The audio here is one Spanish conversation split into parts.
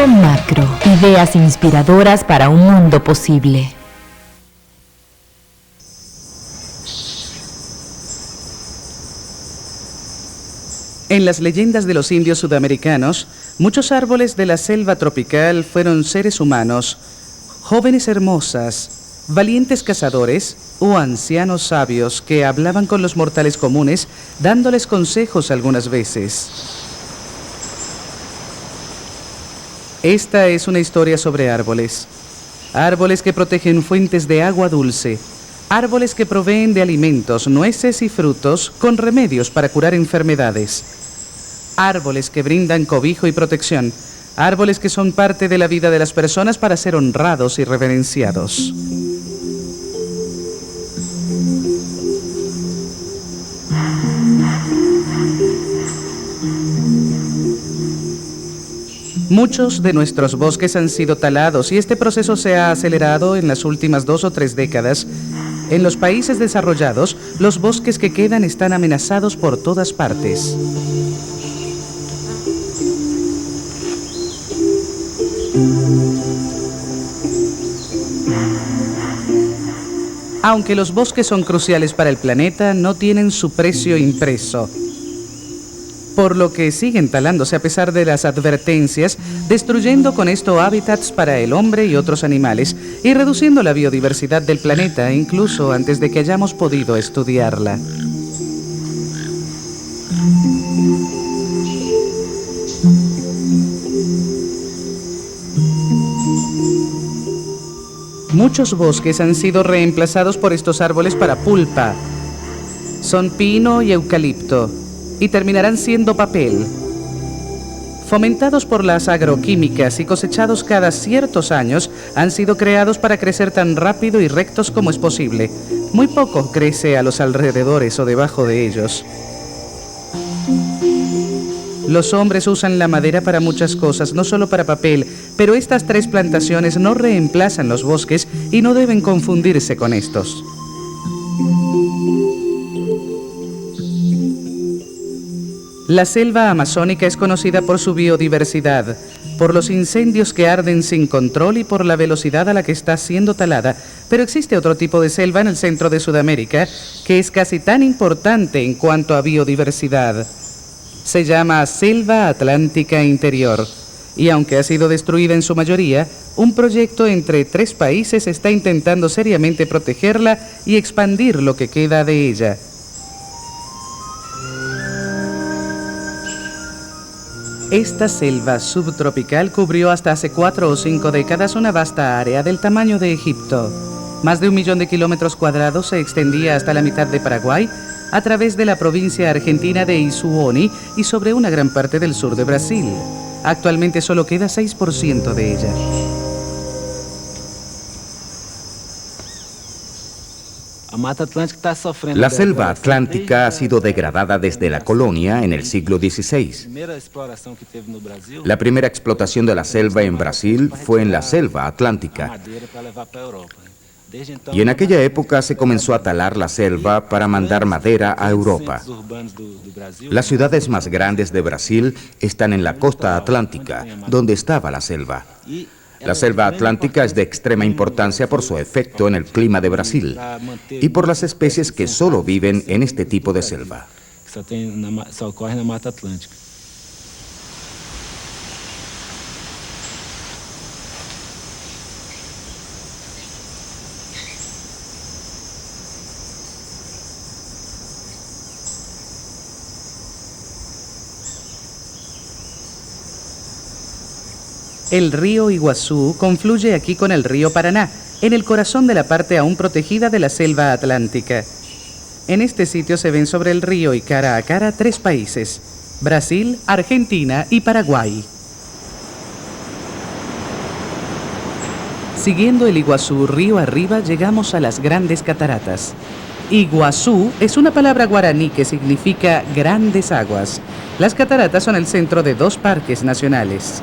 Visión Macro. Ideas inspiradoras para un mundo posible. En las leyendas de los indios sudamericanos, muchos árboles de la selva tropical fueron seres humanos, jóvenes hermosas, valientes cazadores o ancianos sabios que hablaban con los mortales comunes, dándoles consejos algunas veces. Esta es una historia sobre árboles. Árboles que protegen fuentes de agua dulce. Árboles que proveen de alimentos, nueces y frutos con remedios para curar enfermedades. Árboles que brindan cobijo y protección. Árboles que son parte de la vida de las personas para ser honrados y reverenciados. Muchos de nuestros bosques han sido talados y este proceso se ha acelerado en las últimas 2 o 3 décadas. En los países desarrollados, los bosques que quedan están amenazados por todas partes. Aunque los bosques son cruciales para el planeta, no tienen su precio impreso, por lo que siguen talándose a pesar de las advertencias, destruyendo con esto hábitats para el hombre y otros animales, y reduciendo la biodiversidad del planeta, incluso antes de que hayamos podido estudiarla. Muchos bosques han sido reemplazados por estos árboles para pulpa. Son pino y eucalipto, y terminarán siendo papel. Fomentados por las agroquímicas y cosechados cada ciertos años, han sido creados para crecer tan rápido y rectos como es posible. Muy poco crece a los alrededores o debajo de ellos. Los hombres usan la madera para muchas cosas, no solo para papel, pero estas 3 plantaciones no reemplazan los bosques y no deben confundirse con estos. La selva amazónica es conocida por su biodiversidad, por los incendios que arden sin control y por la velocidad a la que está siendo talada. Pero existe otro tipo de selva en el centro de Sudamérica que es casi tan importante en cuanto a biodiversidad. Se llama Selva Atlántica Interior, y aunque ha sido destruida en su mayoría, un proyecto entre 3 países está intentando seriamente protegerla y expandir lo que queda de ella. Esta selva subtropical cubrió hasta hace 4 o 5 décadas una vasta área del tamaño de Egipto. Más de 1 millón de kilómetros cuadrados se extendía hasta la mitad de Paraguay, a través de la provincia argentina de Isuoni y sobre una gran parte del sur de Brasil. Actualmente solo queda 6% de ella. La selva atlántica ha sido degradada desde la colonia en el siglo XVI. La primera explotación de la selva en Brasil fue en la selva atlántica. Y en aquella época se comenzó a talar la selva para mandar madera a Europa. Las ciudades más grandes de Brasil están en la costa atlántica, donde estaba la selva. La selva atlántica es de extrema importancia por su efecto en el clima de Brasil y por las especies que solo viven en este tipo de selva. El río Iguazú confluye aquí con el río Paraná, en el corazón de la parte aún protegida de la selva atlántica. En este sitio se ven sobre el río y cara a cara 3 países: Brasil, Argentina y Paraguay. Siguiendo el Iguazú río arriba llegamos a las grandes cataratas. Iguazú es una palabra guaraní que significa grandes aguas. Las cataratas son el centro de 2 parques nacionales.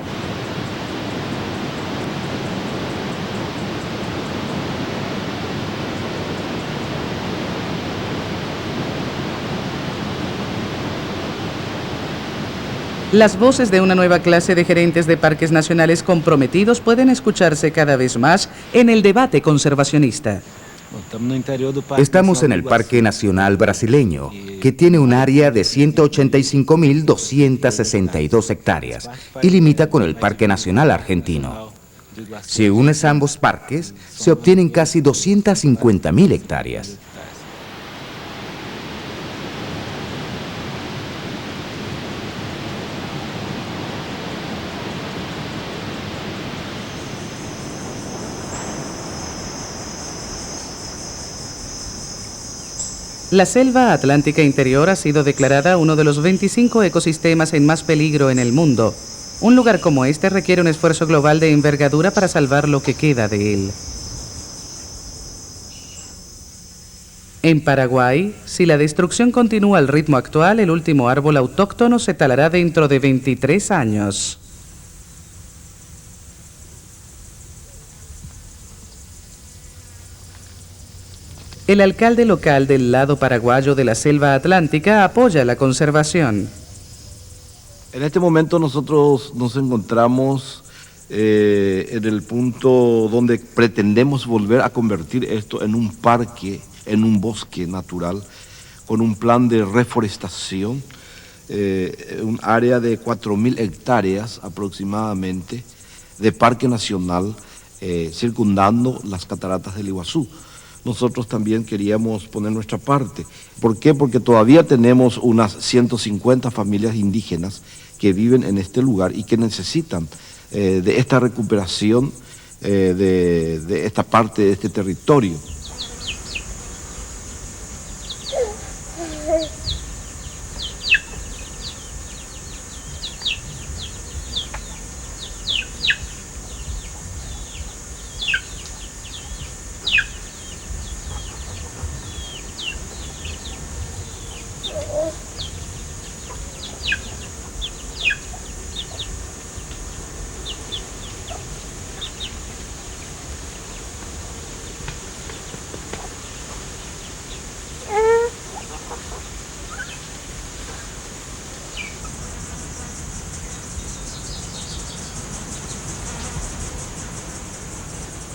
Las voces de una nueva clase de gerentes de parques nacionales comprometidos pueden escucharse cada vez más en el debate conservacionista. Estamos en el Parque Nacional Brasileño, que tiene un área de 185.262 hectáreas y limita con el Parque Nacional Argentino. Si unes ambos parques, se obtienen casi 250.000 hectáreas. La selva atlántica interior ha sido declarada uno de los 25 ecosistemas en más peligro en el mundo. Un lugar como este requiere un esfuerzo global de envergadura para salvar lo que queda de él. En Paraguay, si la destrucción continúa al ritmo actual, el último árbol autóctono se talará dentro de 23 años. El alcalde local del lado paraguayo de la selva atlántica apoya la conservación. En este momento nosotros nos encontramos en el punto donde pretendemos volver a convertir esto en un parque, en un bosque natural, con un plan de reforestación, un área de 4.000 hectáreas aproximadamente de parque nacional circundando las cataratas del Iguazú. Nosotros también queríamos poner nuestra parte. ¿Por qué? Porque todavía tenemos unas 150 familias indígenas que viven en este lugar y que necesitan de esta recuperación de esta parte de este territorio.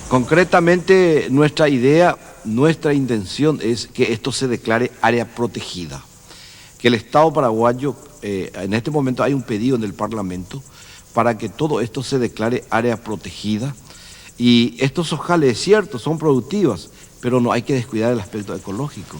Concretamente, nuestra idea, nuestra intención es que esto se declare área protegida. Que el Estado paraguayo, en este momento hay un pedido en el Parlamento para que todo esto se declare área protegida. Y estos ojales, es cierto, son productivas, pero no hay que descuidar el aspecto ecológico.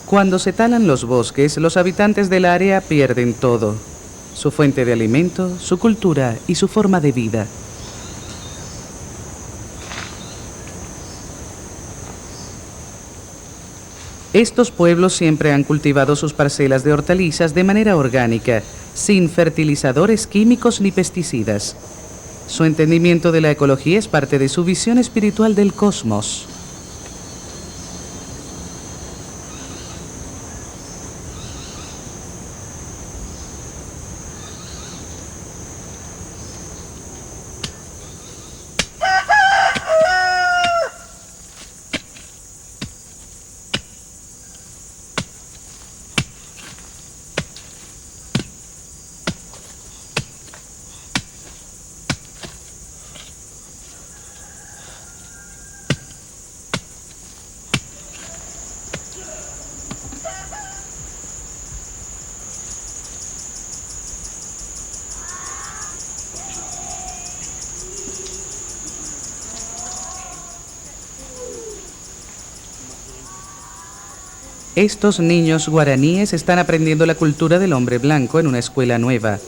Cuando se talan los bosques, los habitantes del área pierden todo: su fuente de alimento, su cultura y su forma de vida. Estos pueblos siempre han cultivado sus parcelas de hortalizas de manera orgánica, sin fertilizadores químicos ni pesticidas. Su entendimiento de la ecología es parte de su visión espiritual del cosmos. Estos niños guaraníes están aprendiendo la cultura del hombre blanco en una escuela nueva.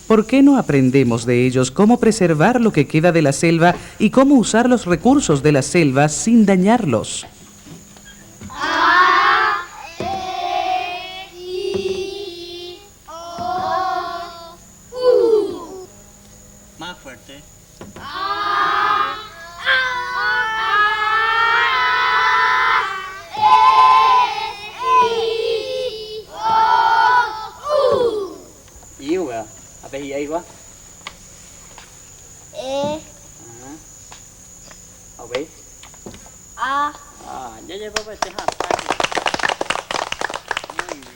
¿Por qué no aprendemos de ellos cómo preservar lo que queda de la selva y cómo usar los recursos de la selva sin dañarlos? Más fuerte. Ya llevo este rapaz. Muy bien.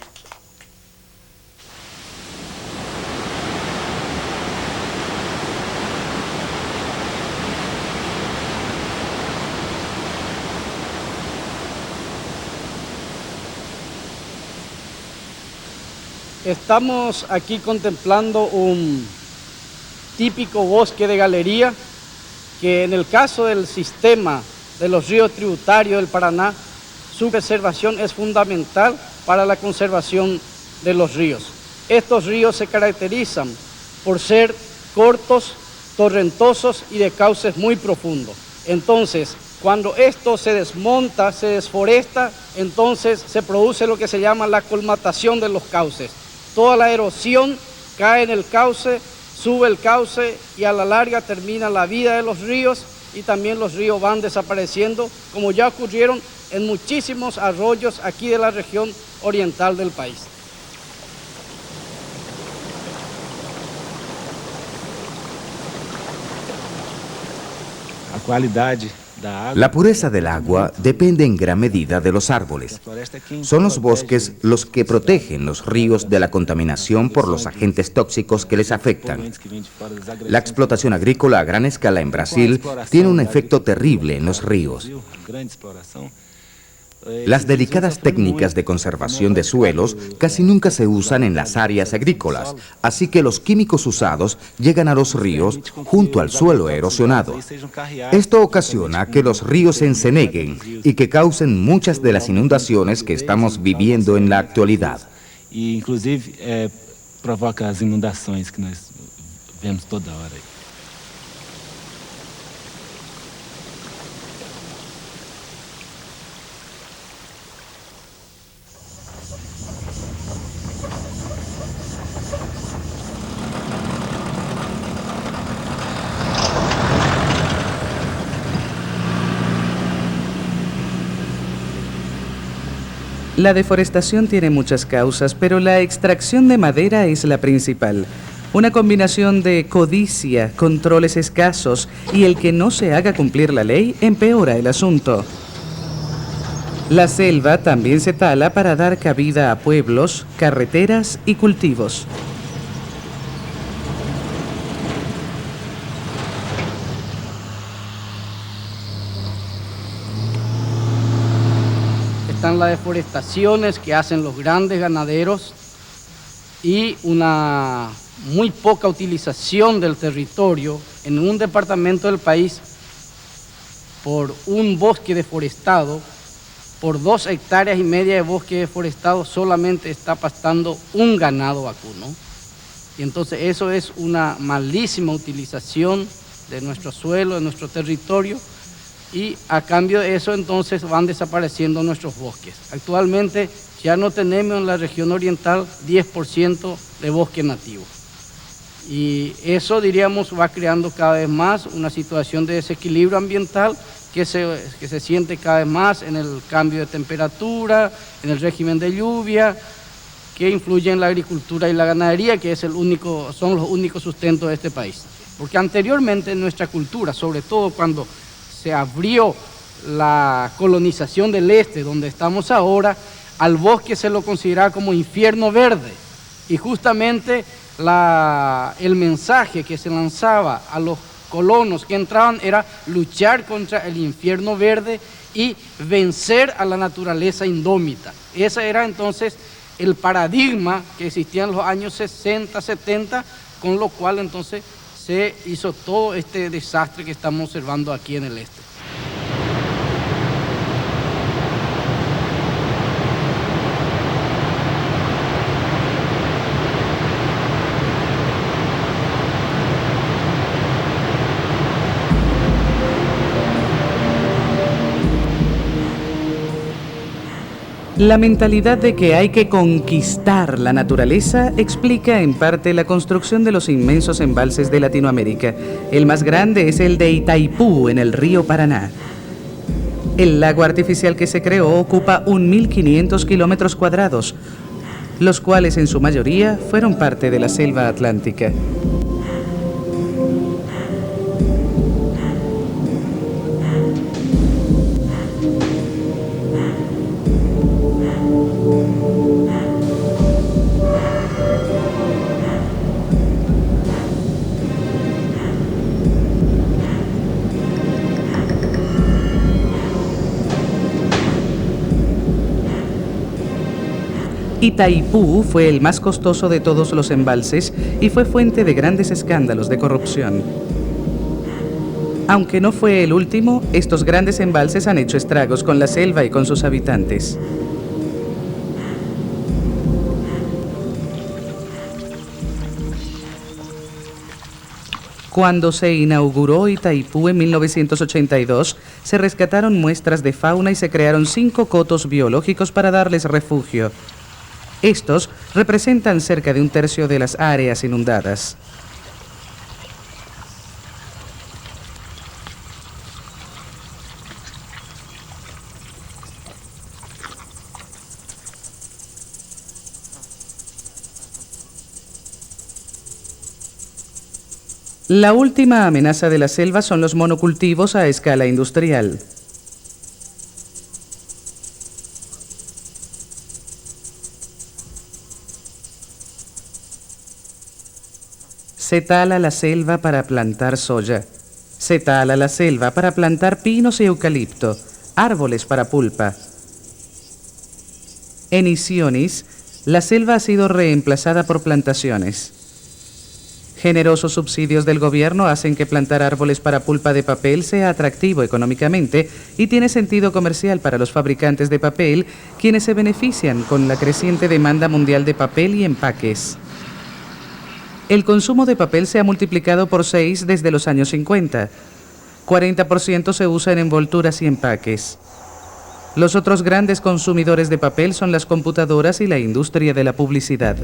Estamos aquí contemplando un típico bosque de galería que en el caso del sistema de los ríos tributarios del Paraná, su preservación es fundamental para la conservación de los ríos. Estos ríos se caracterizan por ser cortos, torrentosos y de cauces muy profundos. Entonces, cuando esto se desmonta, se desforesta, entonces se produce lo que se llama la colmatación de los cauces. Toda la erosión cae en el cauce, sube el cauce y a la larga termina la vida de los ríos y también los ríos van desapareciendo, como ya ocurrieron en muchísimos arroyos aquí de la región oriental del país. La pureza del agua depende en gran medida de los árboles. Son los bosques los que protegen los ríos de la contaminación por los agentes tóxicos que les afectan. La explotación agrícola a gran escala en Brasil tiene un efecto terrible en los ríos. Las delicadas técnicas de conservación de suelos casi nunca se usan en las áreas agrícolas, así que los químicos usados llegan a los ríos junto al suelo erosionado. Esto ocasiona que los ríos se enceneguen y que causen muchas de las inundaciones que estamos viviendo en la actualidad. Inclusive provoca as inundações que nós vemos toda hora. La deforestación tiene muchas causas, pero la extracción de madera es la principal. Una combinación de codicia, controles escasos y el que no se haga cumplir la ley empeora el asunto. La selva también se tala para dar cabida a pueblos, carreteras y cultivos. Están las deforestaciones que hacen los grandes ganaderos y una muy poca utilización del territorio en un departamento del país. Por un bosque deforestado, por 2,5 hectáreas de bosque deforestado, solamente está pastando un ganado vacuno. Y entonces eso es una malísima utilización de nuestro suelo, de nuestro territorio, y a cambio de eso entonces van desapareciendo nuestros bosques. Actualmente ya no tenemos en la región oriental 10% de bosque nativo. Y eso, diríamos, va creando cada vez más una situación de desequilibrio ambiental que se siente cada vez más en el cambio de temperatura, en el régimen de lluvia, que influye en la agricultura y la ganadería, que son los únicos sustentos de este país. Porque anteriormente en nuestra cultura, sobre todo cuando se abrió la colonización del este, donde estamos ahora, al bosque se lo consideraba como infierno verde. Y justamente el mensaje que se lanzaba a los colonos que entraban era luchar contra el infierno verde y vencer a la naturaleza indómita. Ese era entonces el paradigma que existía en los años 60, 70, con lo cual entonces se hizo todo este desastre que estamos observando aquí en el este. La mentalidad de que hay que conquistar la naturaleza explica en parte la construcción de los inmensos embalses de Latinoamérica. El más grande es el de Itaipú, en el río Paraná. El lago artificial que se creó ocupa 1.500 kilómetros cuadrados, los cuales en su mayoría fueron parte de la selva atlántica. Itaipú fue el más costoso de todos los embalses y fue fuente de grandes escándalos de corrupción. Aunque no fue el último, estos grandes embalses han hecho estragos con la selva y con sus habitantes. Cuando se inauguró Itaipú en 1982, se rescataron muestras de fauna y se crearon 5 cotos biológicos para darles refugio. Estos representan cerca de 1/3 de las áreas inundadas. La última amenaza de la selva son los monocultivos a escala industrial. Se tala la selva para plantar soya. Se tala la selva para plantar pinos y eucalipto, árboles para pulpa. En Isionis, la selva ha sido reemplazada por plantaciones. Generosos subsidios del gobierno hacen que plantar árboles para pulpa de papel sea atractivo económicamente y tiene sentido comercial para los fabricantes de papel, quienes se benefician con la creciente demanda mundial de papel y empaques. El consumo de papel se ha multiplicado por 6 desde los años 50. 40% se usa en envolturas y empaques. Los otros grandes consumidores de papel son las computadoras y la industria de la publicidad.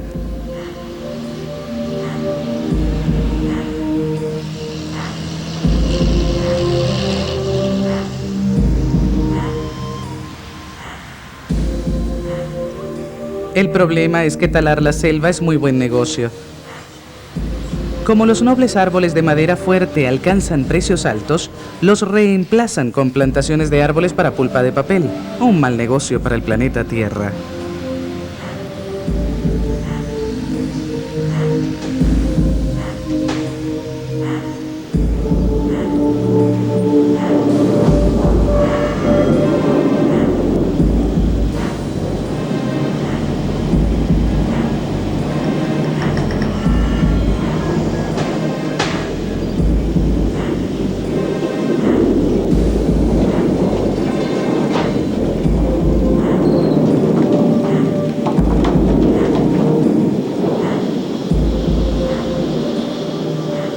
El problema es que talar la selva es muy buen negocio. Como los nobles árboles de madera fuerte alcanzan precios altos, los reemplazan con plantaciones de árboles para pulpa de papel. Un mal negocio para el planeta Tierra.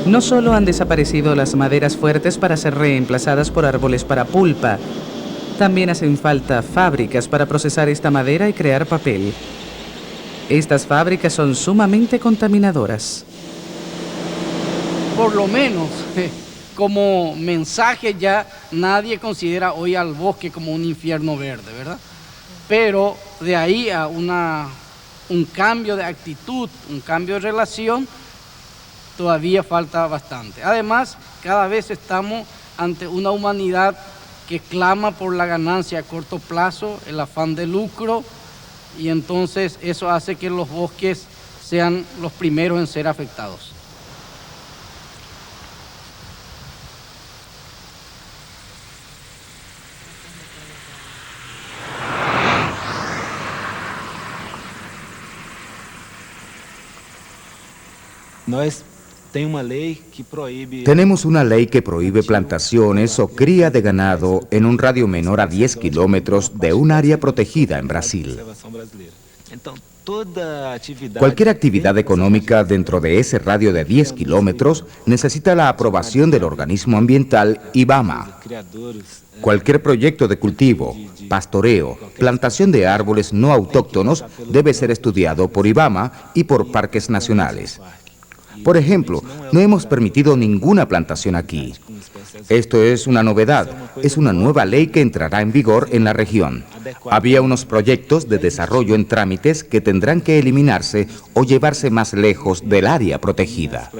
No solo han desaparecido las maderas fuertes para ser reemplazadas por árboles para pulpa, también hacen falta fábricas para procesar esta madera y crear papel. Estas fábricas son sumamente contaminadoras. Por lo menos, como mensaje ya nadie considera hoy al bosque como un infierno verde, ¿verdad? Pero de ahí a un cambio de actitud, un cambio de relación, todavía falta bastante. Además, cada vez estamos ante una humanidad que clama por la ganancia a corto plazo, el afán de lucro, y entonces eso hace que los bosques sean los primeros en ser afectados. Tenemos una ley que prohíbe plantaciones o cría de ganado en un radio menor a 10 kilómetros de un área protegida en Brasil. Cualquier actividad económica dentro de ese radio de 10 kilómetros necesita la aprobación del organismo ambiental IBAMA. Cualquier proyecto de cultivo, pastoreo, plantación de árboles no autóctonos debe ser estudiado por IBAMA y por parques nacionales. Por ejemplo, no hemos permitido ninguna plantación aquí. Esto es una novedad, es una nueva ley que entrará en vigor en la región. Había unos proyectos de desarrollo en trámites que tendrán que eliminarse o llevarse más lejos del área protegida.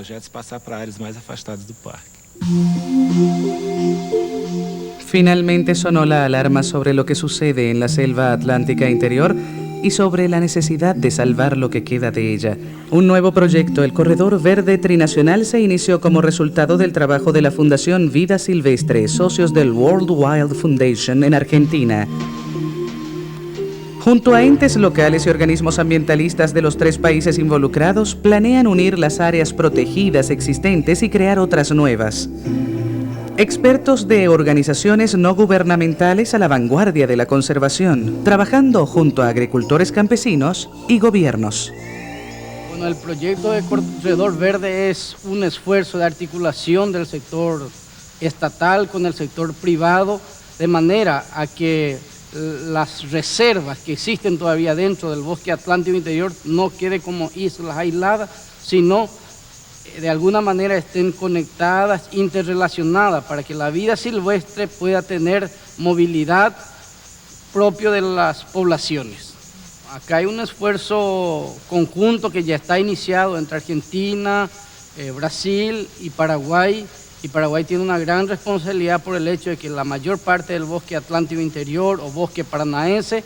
Finalmente sonó la alarma sobre lo que sucede en la selva atlántica interior y sobre la necesidad de salvar lo que queda de ella. Un nuevo proyecto, el Corredor Verde Trinacional, se inició como resultado del trabajo de la Fundación Vida Silvestre, socios del World Wild Foundation en Argentina. Junto a entes locales y organismos ambientalistas de los 3 países involucrados, planean unir las áreas protegidas existentes y crear otras nuevas. Expertos de organizaciones no gubernamentales a la vanguardia de la conservación, trabajando junto a agricultores campesinos y gobiernos. Bueno, el proyecto de Corredor Verde es un esfuerzo de articulación del sector estatal con el sector privado, de manera a que las reservas que existen todavía dentro del bosque atlántico interior no queden como islas aisladas, sino de alguna manera estén conectadas, interrelacionadas, para que la vida silvestre pueda tener movilidad propio de las poblaciones. Acá hay un esfuerzo conjunto que ya está iniciado entre Argentina, Brasil y Paraguay tiene una gran responsabilidad por el hecho de que la mayor parte del bosque atlántico interior o bosque paranaense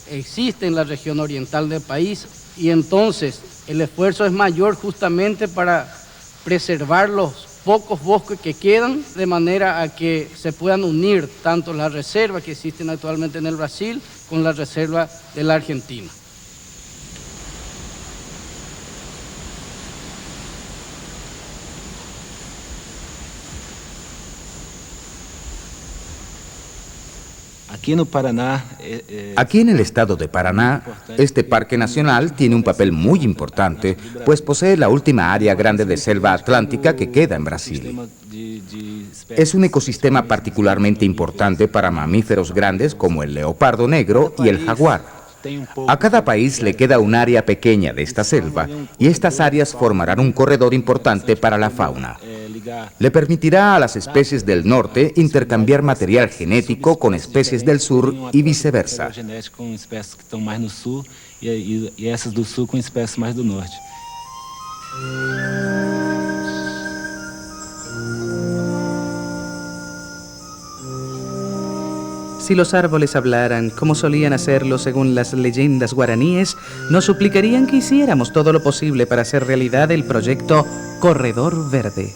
existe en la región oriental del país, y entonces el esfuerzo es mayor justamente para preservar los pocos bosques que quedan, de manera a que se puedan unir tanto las reservas que existen actualmente en el Brasil con la reserva de la Argentina. Aquí no Paraná, Aquí en el estado de Paraná, este parque nacional tiene un papel muy importante, pues posee la última área grande de selva atlántica que queda en Brasil. Es un ecosistema particularmente importante para mamíferos grandes como el leopardo negro y el jaguar. A cada país le queda un área pequeña de esta selva, y estas áreas formarán un corredor importante para la fauna. Le permitirá a las especies del norte intercambiar material genético con especies del sur y viceversa. genético com espécies que estão mais no sul e essas do sul com espécies mais do norte. Si los árboles hablaran, como solían hacerlo según las leyendas guaraníes, nos suplicarían que hiciéramos todo lo posible para hacer realidad el proyecto Corredor Verde.